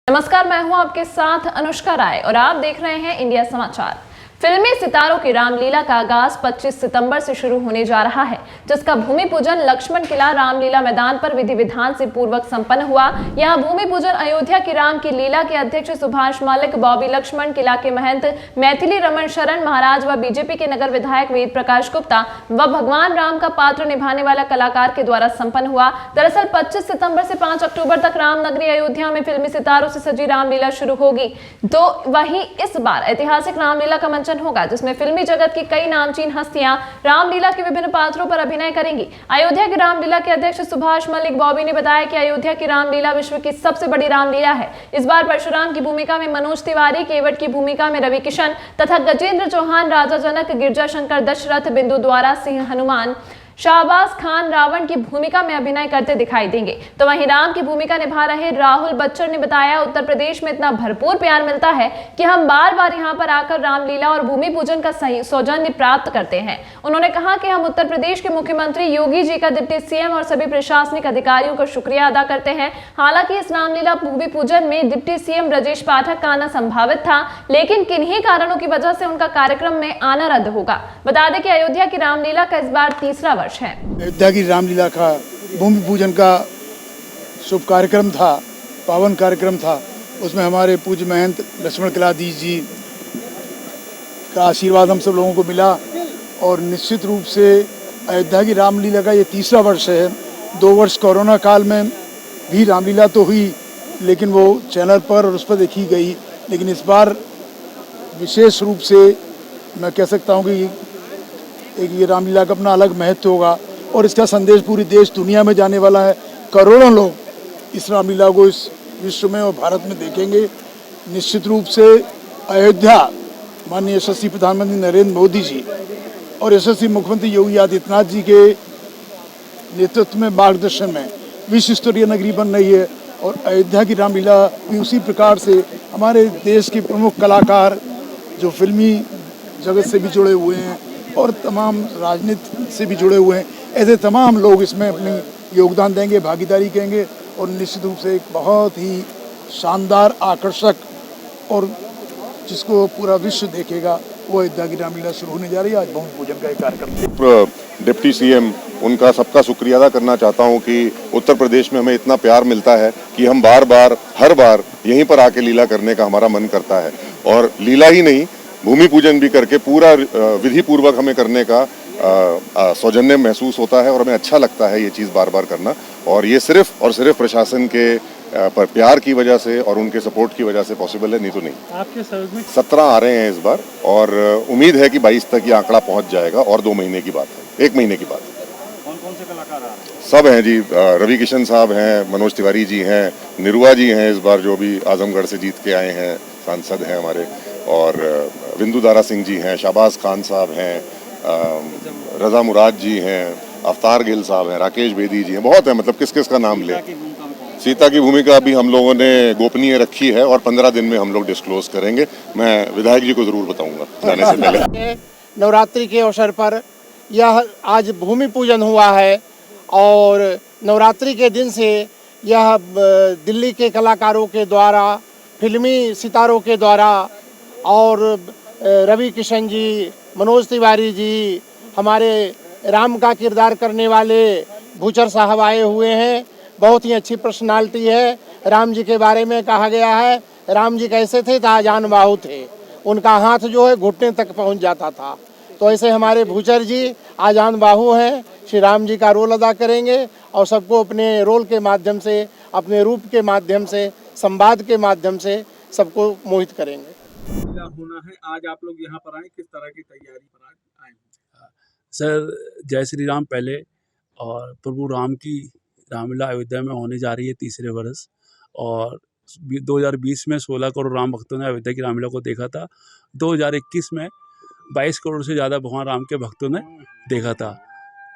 नमस्कार, मैं हूं आपके साथ अनुष्का राय और आप देख रहे हैं इंडिया समाचार। फिल्मी सितारों की रामलीला का आगाज 25 सितंबर से शुरू होने जा रहा है, जिसका भूमि पूजन लक्ष्मण किला रामलीला मैदान पर विधि विधान से पूर्वक संपन्न हुआ। यहां भूमि पूजन अयोध्या की राम की लीला के अध्यक्ष सुभाष मलिक, बॉबी लक्ष्मण किला के महंत मैथिली रमन शरण महाराज व बीजेपी के नगर विधायक वेद प्रकाश गुप्ता व भगवान राम का पात्र निभाने वाला कलाकार के द्वारा संपन्न हुआ। दरअसल 25 सितंबर से 5 अक्टूबर तक रामनगरी अयोध्या में फिल्मी सितारों से सजी रामलीला शुरू होगी। तो वहीं इस बार ऐतिहासिक रामलीला का मंचन होगा, जिसमें फिल्मी जगत की कई नामचीन हस्तियां रामलीला के विभिन्न पात्रों पर अभिनय करेंगी। अयोध्या की रामलीला के अध्यक्ष सुभाष मलिक बॉबी ने बताया कि अयोध्या की रामलीला विश्व की सबसे बड़ी रामलीला है। इस बार परशुराम की भूमिका में मनोज तिवारी, केवट की भूमिका में रवि किशन तथा गजेंद्र चौहान राजा जनक, गिरजा शंकर दशरथ, बिंदु द्वारा सिंह हनुमान, शाहबाज खान रावण की भूमिका में अभिनय करते दिखाई देंगे। तो वहीं राम की भूमिका निभा रहे राहुल बच्चन ने बताया, उत्तर प्रदेश में इतना भरपूर प्यार मिलता है कि हम बार बार यहां पर आकर रामलीला और भूमि पूजन का सौजन्य प्राप्त करते हैं। उन्होंने कहा कि हम उत्तर प्रदेश के मुख्यमंत्री योगी जी का, डिप्टी सीएम और सभी प्रशासनिक अधिकारियों का शुक्रिया अदा करते हैं। हालांकि इस रामलीला भूमि पूजन में डिप्टी सीएम ब्रजेश पाठक का आना संभावित था, लेकिन किन्हीं कारणों की वजह से उनका कार्यक्रम में आना रद्द होगा। बता दें कि अयोध्या की रामलीला का इस बार तीसरा वर्ष है। अयोध्या की रामलीला का भूमि पूजन का शुभ कार्यक्रम था, पावन कार्यक्रम था। उसमें हमारे पूज्य महंत लक्ष्मण किलाधीश जी का आशीर्वाद हम सब लोगों को मिला और निश्चित रूप से अयोध्या की रामलीला का ये तीसरा वर्ष है। 2 वर्ष कोरोना काल में भी रामलीला तो हुई, लेकिन वो चैनल पर और उस पर देखी गई। लेकिन इस बार विशेष रूप से मैं कह सकता हूँ कि एक ये रामलीला का अपना अलग महत्व होगा और इसका संदेश पूरी देश दुनिया में जाने वाला है। करोड़ों लोग इस रामलीला को इस विश्व में और भारत में देखेंगे। निश्चित रूप से अयोध्या माननीय यशस्वी प्रधानमंत्री नरेंद्र मोदी जी और यशस्वी मुख्यमंत्री योगी आदित्यनाथ जी के नेतृत्व में, मार्गदर्शन में विश्व स्तरीय नगरी बन रही है। और अयोध्या की रामलीला भी उसी प्रकार से हमारे देश के प्रमुख कलाकार जो फिल्मी जगत से भी जुड़े हुए हैं और तमाम राजनीति से भी जुड़े हुए हैं, ऐसे तमाम लोग इसमें अपनी योगदान देंगे, भागीदारी करेंगे और निश्चित रूप से एक बहुत ही शानदार, आकर्षक और जिसको पूरा विश्व देखेगा वो अयोध्या की रामलीला शुरू होने जा रही है। आज भूमि पूजन का एक कार्यक्रम। डिप्टी सीएम उनका सबका शुक्रिया अदा करना चाहता हूं कि उत्तर प्रदेश में हमें इतना प्यार मिलता है कि हम बार बार हर बार यहीं पर आके लीला करने का हमारा मन करता है। और लीला ही नहीं, भूमि पूजन भी करके पूरा विधि पूर्वक हमें करने का सौजन्य महसूस होता है और हमें अच्छा लगता है ये चीज़ बार बार करना। और ये सिर्फ और सिर्फ प्रशासन के पर प्यार की वजह से और उनके सपोर्ट की वजह से पॉसिबल है, नहीं तो नहीं। आपके सहयोग में 17 आ रहे हैं इस बार और उम्मीद है कि 22 तक ये आंकड़ा पहुंच जाएगा और 2 महीने की बात है, 1 महीने की बात है। कौन कौन से कलाकार आ रहे हैं? सब हैं जी, रवि किशन साहब हैं, मनोज तिवारी जी हैं, निरुआ जी हैं इस बार जो भी आजमगढ़ से जीत के आए हैं, सांसद हैं हमारे, और बिंदु दारा सिंह जी हैं, शाहबाज खान साहब हैं, रजा मुराद जी हैं, अवतार गिल साहब हैं, राकेश बेदी जी हैं, बहुत है। मतलब किस किस का नाम ले। सीता की भूमिका अभी हम लोगों ने गोपनीय रखी है और 15 दिन में हम लोग डिस्क्लोज करेंगे। मैं विधायक जी को जरूर बताऊंगा जाने से पहले। नवरात्रि के अवसर पर यह आज भूमि पूजन हुआ है और नवरात्रि के दिन से यह दिल्ली के कलाकारों के द्वारा, फिल्मी सितारों के द्वारा और रवि किशन जी, मनोज तिवारी जी, हमारे राम का किरदार करने वाले भूचर साहब आए हुए हैं। बहुत ही अच्छी पर्सनालिटी है। राम जी के बारे में कहा गया है, राम जी कैसे थे तो आजान बाहु थे, उनका हाथ जो है घुटने तक पहुंच जाता था। तो ऐसे हमारे भूचर जी आजान बाहु हैं, श्री राम जी का रोल अदा करेंगे और सबको अपने रोल के माध्यम से, अपने रूप के माध्यम से, संवाद के माध्यम से सबको मोहित करेंगे। क्या होना है? आज आप लोग यहाँ पर आए, किस तरह की तैयारी पर आए? सर, जय श्री राम पहले। और प्रभु राम की रामलीला अयोध्या में होने जा रही है तीसरे वर्ष। और 2020 में 16 करोड़ राम भक्तों ने अयोध्या की रामलीला को देखा था। 2021 में 22 करोड़ से ज़्यादा भगवान राम के भक्तों ने देखा था।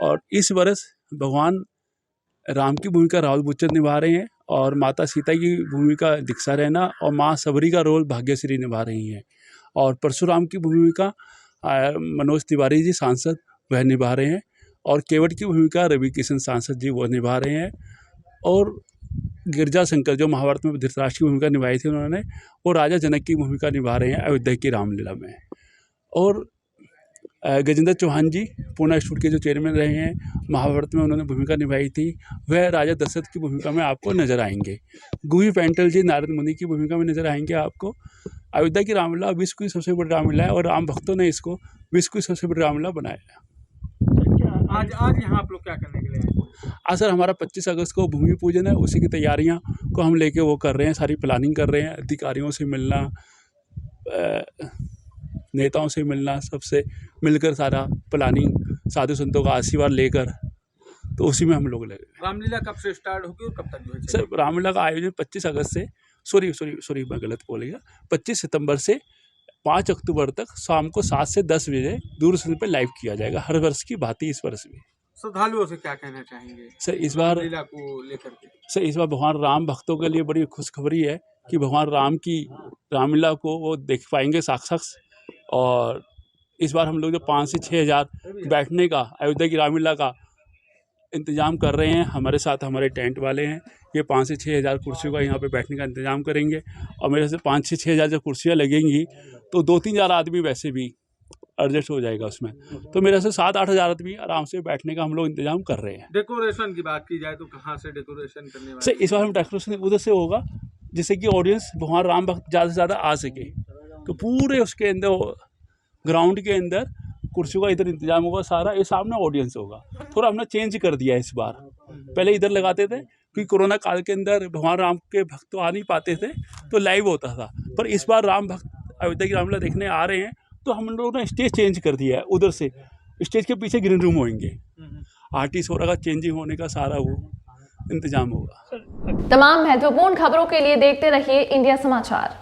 और इस वर्ष भगवान राम की भूमिका राहुल बच्चन निभा रहे हैं और माता सीता की भूमिका दीक्षा रैना और माँ सबरी का रोल भाग्यश्री निभा रही हैं। और परशुराम की भूमिका मनोज तिवारी जी सांसद वह निभा रहे हैं और केवट की भूमिका रवि किशन सांसद जी वो निभा रहे हैं। और गिरजा शंकर जो महाभारत में धृतराष्ट्र की भूमिका निभाई थी उन्होंने, वो राजा जनक की भूमिका निभा रहे हैं अयोध्या की रामलीला में। और गजेंद्र चौहान जी पूना इंस्टीट्यूट के जो चेयरमैन रहे हैं, महाभारत में उन्होंने भूमिका निभाई थी, वह राजा दशरथ की भूमिका में आपको नजर आएंगे। गुही पैंटल जी नारद मुनि की भूमिका में नजर आएंगे आपको। अयोध्या की रामलीला विश्व की सबसे बड़ी रामलीला है और राम भक्तों ने इसको विश्व की सबसे बड़ी रामलीला बनाया है। आज यहाँ आप लोग क्या करने के लिए आए? आज सर हमारा 25 अगस्त को भूमि पूजन है, उसी की तैयारियां को हम लेके वो कर रहे हैं, सारी प्लानिंग कर रहे हैं। अधिकारियों से मिलना, नेताओं से मिलना, सबसे मिलकर सारा प्लानिंग, साधु संतों का आशीर्वाद लेकर, तो उसी में हम लोग लगे। रामलीला कब से स्टार्ट होगी और कब तक जो है? सर रामलीला का आयोजन 25 अगस्त से सॉरी मैं गलत बोल गया, 25 सितंबर से 5 अक्टूबर तक शाम को 7 से 10 बजे दूरदर्शन पर लाइव किया जाएगा। हर वर्ष की भांति इस वर्ष भी। श्रद्धालुओं से क्या कहना चाहेंगे सर इस बार रामलीला को लेकर के? सर इस बार भगवान राम भक्तों के लिए बड़ी खुशखबरी है कि भगवान राम की रामलीला को वो देख पाएंगे साक्षात। और इस बार हम लोग जो 5 से 6 हज़ार बैठने का अयोध्या की रामलीला का इंतज़ाम कर रहे हैं, हमारे साथ हमारे टेंट वाले हैं, ये 5 से 6 हज़ार कुर्सियों का यहाँ पे बैठने का इंतज़ाम करेंगे। और मेरे से 5 से 6 हज़ार जब कुर्सियाँ लगेंगी तो 2-3 हज़ार आदमी वैसे भी एडजस्ट हो जाएगा उसमें, तो मेरे से 7-8 हज़ार आदमी आराम से बैठने का हम लोग इंतजाम कर रहे हैं। डेकोरेशन की बात की जाए तो कहाँ से डेकोरेशन करने वाले? सर इस बार हम डेकोरेशन उधर से होगा जिससे कि ऑडियंस भगवान राम भक्त ज़्यादा से ज़्यादा आ सके, तो पूरे उसके अंदर ग्राउंड के अंदर कुर्सियों का इधर इंतजाम होगा सारा, ये सामने ऑडियंस होगा। थोड़ा हमने चेंज कर दिया है इस बार, पहले इधर लगाते थे क्योंकि कोरोना काल के अंदर भगवान राम के भक्त तो आ नहीं पाते थे तो लाइव होता था, पर इस बार राम भक्त अयोध्या की रामलीला देखने आ रहे हैं तो हम लोगों ने स्टेज चेंज कर दिया है। उधर से स्टेज के पीछे ग्रीन रूम होंगे, आर्टिस्ट वगैरह का चेंजिंग होने का सारा वो इंतजाम होगा। तमाम महत्वपूर्ण खबरों के लिए देखते रहिए इंडिया समाचार।